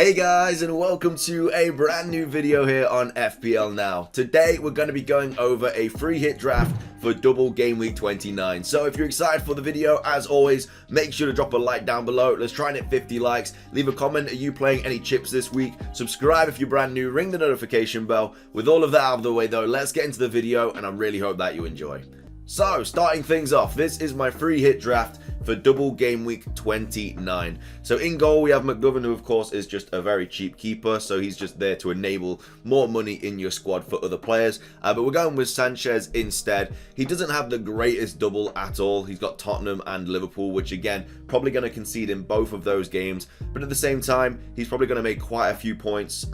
Hey guys, and welcome to a brand new video here on FPL Now. Today we're going to be going over a free hit draft for double game week 29. So if you're excited for the video, as always, make sure to drop a like down below. Let's try and hit 50 likes. Leave a comment, are you playing any chips this week? Subscribe if you're brand new, ring the notification bell. With all of that out of the way though, let's get into the video and I really hope that you enjoy. So, starting things off, this is my free hit draft for double game week 29. So in goal we have McGovern, who of course is just a very cheap keeper, so he's just there to enable more money in your squad for other players. But we're going with Sanchez instead. He doesn't have the greatest double at all. He's got Tottenham and Liverpool, which again, probably going to concede in both of those games. But at the same time, he's probably going to make quite a few points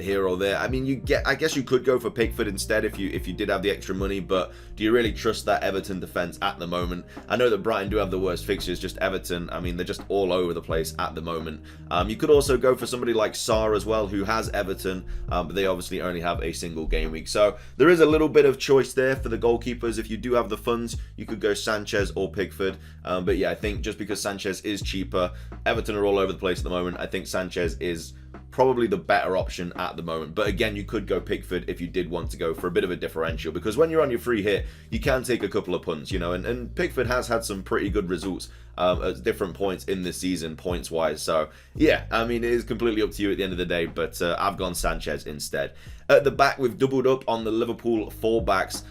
here or there. I mean, I guess you could go for Pickford instead if you did have the extra money, but do you really trust that Everton defense at the moment? I know that Brighton do have the worst fixtures, just Everton, I mean, they're just all over the place at the moment. You could also go for somebody like Sarr as well, who has Everton, but they obviously only have a single game week. So there is a little bit of choice there for the goalkeepers. If you do have the funds, you could go Sanchez or Pickford. But yeah, I think just because Sanchez is cheaper, Everton are all over the place at the moment. I think Sanchez is probably the better option at the moment. But again, you could go Pickford if you did want to go for a bit of a differential, because when you're on your free hit, you can take a couple of punts, you know, and Pickford has had some pretty good results at different points in this season, points wise. So yeah, I mean, it is completely up to you at the end of the day, but I've gone Sanchez instead. At the back, we've doubled up on the Liverpool fullbacks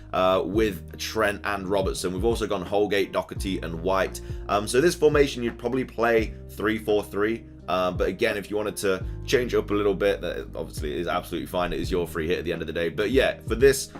with Trent and Robertson. We've also gone Holgate, Doherty and White. So this formation, you'd probably play 3-4-3. But again, if you wanted to change up a little bit, that obviously is absolutely fine. It is your free hit at the end of the day. But yeah, for this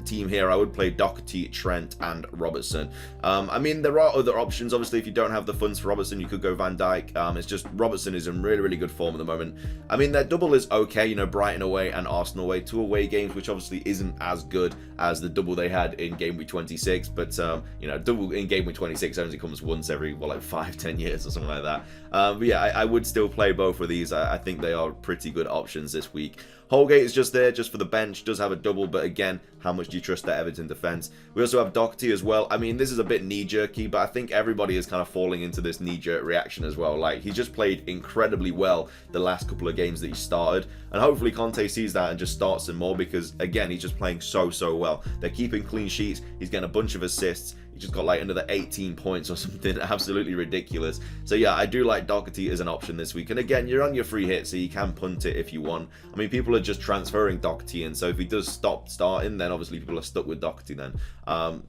team here, I would play Doherty, Trent and Robertson. I mean, there are other options. Obviously, if you don't have the funds for Robertson, you could go Van Dijk. It's just Robertson is in really good form at the moment. I mean, their double is okay, you know, Brighton away and Arsenal away, 2 away games, which obviously isn't as good as the double they had in game week 26. But you know, double in game week 26 only comes once every, well, like 5-10 years or something like that. But yeah, I would still play both of these. I think they are pretty good options this week. Holgate is just there just for the bench, does have a double, but again, how much do you trust that Everton defense? We also have Doherty as well. I mean, this is a bit knee-jerky, but I think everybody is kind of falling into this knee-jerk reaction as well. Like, he's just played incredibly well the last couple of games that he started, and hopefully Conte sees that and just starts him more, because again, he's just playing so well. They're keeping clean sheets, he's getting a bunch of assists, he just got like another 18 points or something absolutely ridiculous. So yeah, I do like Doherty as an option this week, and again, you're on your free hit, so you can punt it if you want. I mean, people are just transferring Doherty in, so if he does stop starting, then obviously people are stuck with Doherty then.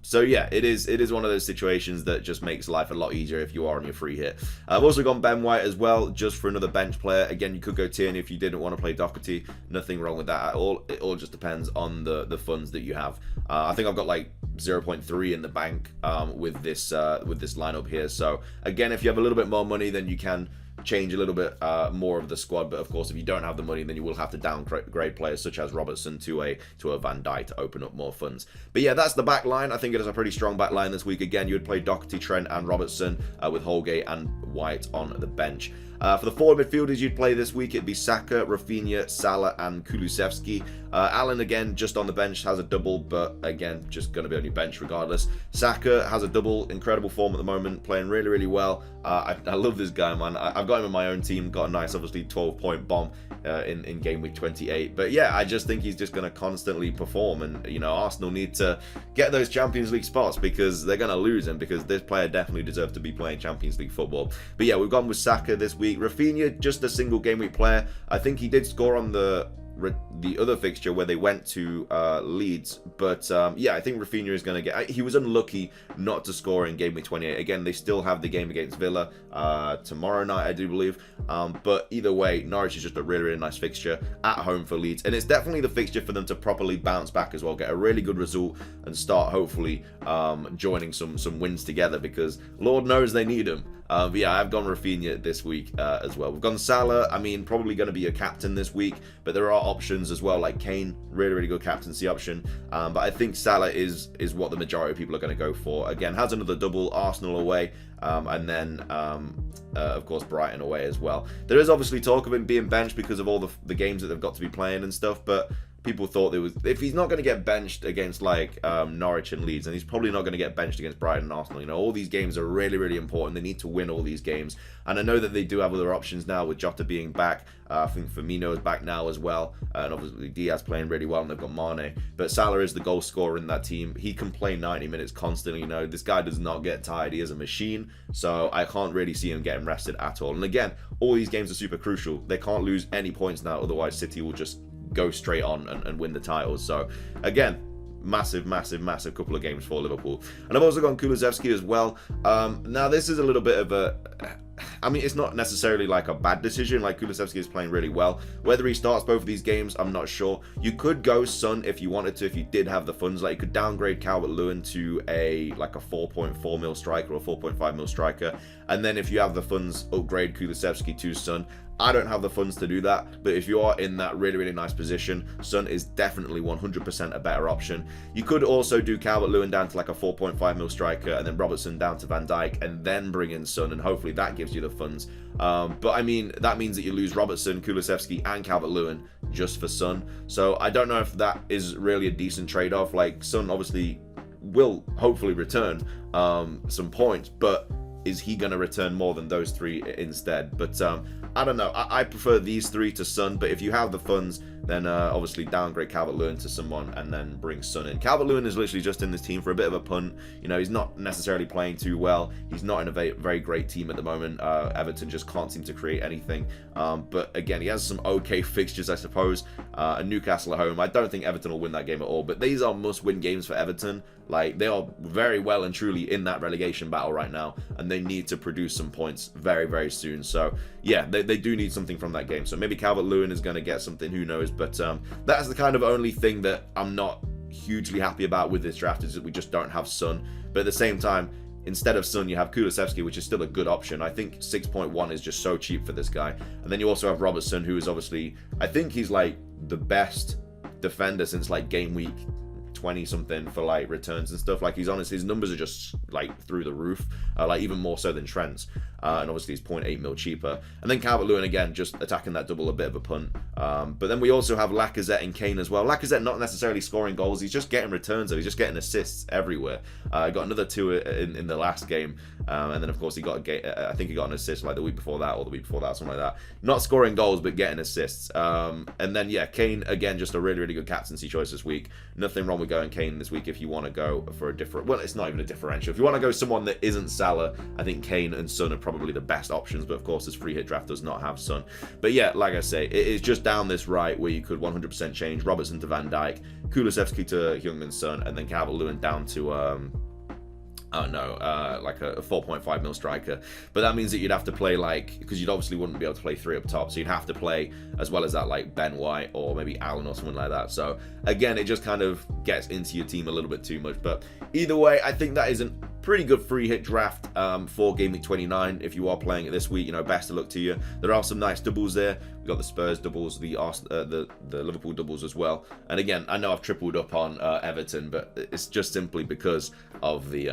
So yeah, it is one of those situations that just makes life a lot easier if you are on your free hit. I've also gone Ben White as well, just for another bench player. Again, you could go Tierney if you didn't want to play Doherty. Nothing wrong with that at all. It all just depends on the funds that you have. I think I've got like 0.3 in the bank with this lineup here. So again, if you have a little bit more money, then you can change a little bit more of the squad. But of course, if you don't have the money, then you will have to downgrade players such as Robertson to a Van Dijk to open up more funds. But yeah, that's the back line. I think it is a pretty strong back line this week. Again, you would play Doherty, Trent and Robertson with Holgate and White on the bench. For the forward midfielders you'd play this week, it'd be Saka, Rafinha, Salah and Kulusevski. Allen, again, just on the bench, has a double, but again, just going to be on your bench regardless. Saka has a double, incredible form at the moment, playing really well. I love this guy, man. I've got him in my own team, got a nice, obviously, 12-point bomb in game week 28. But yeah, I just think he's just going to constantly perform, and you know, Arsenal need to get those Champions League spots because they're going to lose him, because this player definitely deserves to be playing Champions League football. But yeah, we've gone with Saka this week. Rafinha, just a single game week player. I think he did score on the other fixture where they went to Leeds, but yeah, I think Rafinha is going to get, he was unlucky not to score in game week 28. Again, they still have the game against Villa tomorrow night, I do believe, but either way, Norwich is just a really nice fixture at home for Leeds, and it's definitely the fixture for them to properly bounce back as well, get a really good result and start hopefully joining some wins together, because Lord knows they need them. But yeah, I've gone Rafinha this week as well. We've gone Salah. I mean, probably going to be a captain this week, but there are options as well, like Kane, really good captaincy option. But I think Salah is what the majority of people are going to go for. Again, has another double, Arsenal away, and then of course Brighton away as well. There is obviously talk of him being benched because of all the games that they've got to be playing and stuff, but people thought if he's not going to get benched against like Norwich and Leeds, and he's probably not going to get benched against Brighton and Arsenal. You know, all these games are really, really important. They need to win all these games. And I know that they do have other options now with Jota being back. I think Firmino is back now as well. And obviously Diaz playing really well, and they've got Mane. But Salah is the goal scorer in that team. He can play 90 minutes constantly. You know, this guy does not get tired. He is a machine. So I can't really see him getting rested at all. And again, all these games are super crucial. They can't lose any points now. Otherwise, City will just go straight on and win the titles. So again, massive couple of games for Liverpool. And I've also got Kulusevski as well. Now this is a little bit of a, I mean, it's not necessarily like a bad decision. Like, Kulusevski is playing really well. Whether he starts both of these games, I'm not sure. You could go Son if you wanted to, if you did have the funds. Like, you could downgrade Calvert-Lewin to a 4.4 mil striker or 4.5 mil striker, and then if you have the funds, upgrade Kulusevski to Son. I don't have the funds to do that, but if you are in that really, really nice position, Son is definitely 100% a better option. You could also do Calvert-Lewin down to like a 4.5 mil striker, and then Robertson down to Van Dijk, and then bring in Son, and hopefully that gives you the funds. But I mean, that means that you lose Robertson, Kulusevski, and Calvert-Lewin just for Son. So I don't know if that is really a decent trade-off. Like, Son obviously will hopefully return some points, but is he going to return more than those three instead? But I don't know. I prefer these three to Son, but if you have the funds, then obviously downgrade Calvert-Lewin to someone and then bring Son in. Calvert-Lewin is literally just in this team for a bit of a punt. You know, he's not necessarily playing too well. He's not in a very great team at the moment. Everton just can't seem to create anything. But again, he has some okay fixtures, I suppose. And Newcastle at home. I don't think Everton will win that game at all, but these are must-win games for Everton. Like, they are very well and truly in that relegation battle right now, and they need to produce some points very, very soon. So yeah, they do need something from that game. So maybe Calvert-Lewin is going to get something, who knows. But that's the kind of only thing that I'm not hugely happy about with this draft, is that we just don't have Son. But at the same time, instead of Son, you have Kulusevski, which is still a good option. I think 6.1 is just so cheap for this guy. And then you also have Robertson, who is obviously, I think he's like the best defender since like game week 20 something for like returns and stuff. Like, he's honest, his numbers are just like through the roof, like even more so than Trent's, and obviously he's 0.8 mil cheaper. And then Calvert-Lewin, again, just attacking that double, a bit of a punt. But then we also have Lacazette and Kane as well. Lacazette not necessarily scoring goals, he's just getting returns, he's just getting assists everywhere. Got another 2 in the last game, and then of course he got I think he got an assist like the week before that, or the week before that, something like that. Not scoring goals, but getting assists. And then yeah, Kane, again, just a really, really good captaincy choice this week. Nothing wrong with going Kane this week if you want to go for a different, well, it's not even a differential. If you want to go someone that isn't Salah, I think Kane and Son are probably the best options, but of course this free hit draft does not have Son. But yeah, like I say, it is just down this right where you could 100% change Robertson to Van Dijk, Kulusevski to Heung-min Son, and then Calvert-Lewin down to like a 4.5 mil striker. But that means that you'd have to play, like, because you'd obviously wouldn't be able to play 3 up top, so you'd have to play as well as that, like Ben White or maybe Allen or something like that. So again, it just kind of gets into your team a little bit too much. But either way, I think that is a pretty good free hit draft for Game Week 29. If you are playing it this week, you know, best of luck to you. There are some nice doubles there. We've got the Spurs doubles, the Liverpool doubles as well. And again, I know I've tripled up on Everton, but it's just simply because of the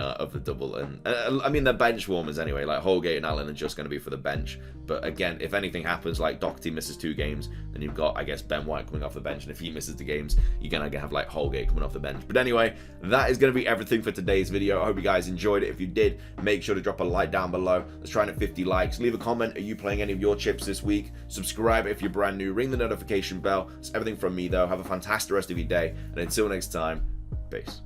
double. And I mean, they're bench warmers anyway. Like, Holgate and Allen are just going to be for the bench. But again, if anything happens, like Doherty misses 2 games, then you've got, I guess, Ben White coming off the bench. And if he misses the games, you're going to have like Holgate coming off the bench. But anyway, that is going to be everything for today's video. I hope you guys enjoyed it. If you did, make sure to drop a like down below. Let's try and hit 50 likes. Leave a comment. Are you playing any of your chips this week? Subscribe if you're brand new. Ring the notification bell. It's everything from me, though. Have a fantastic rest of your day. And until next time, peace.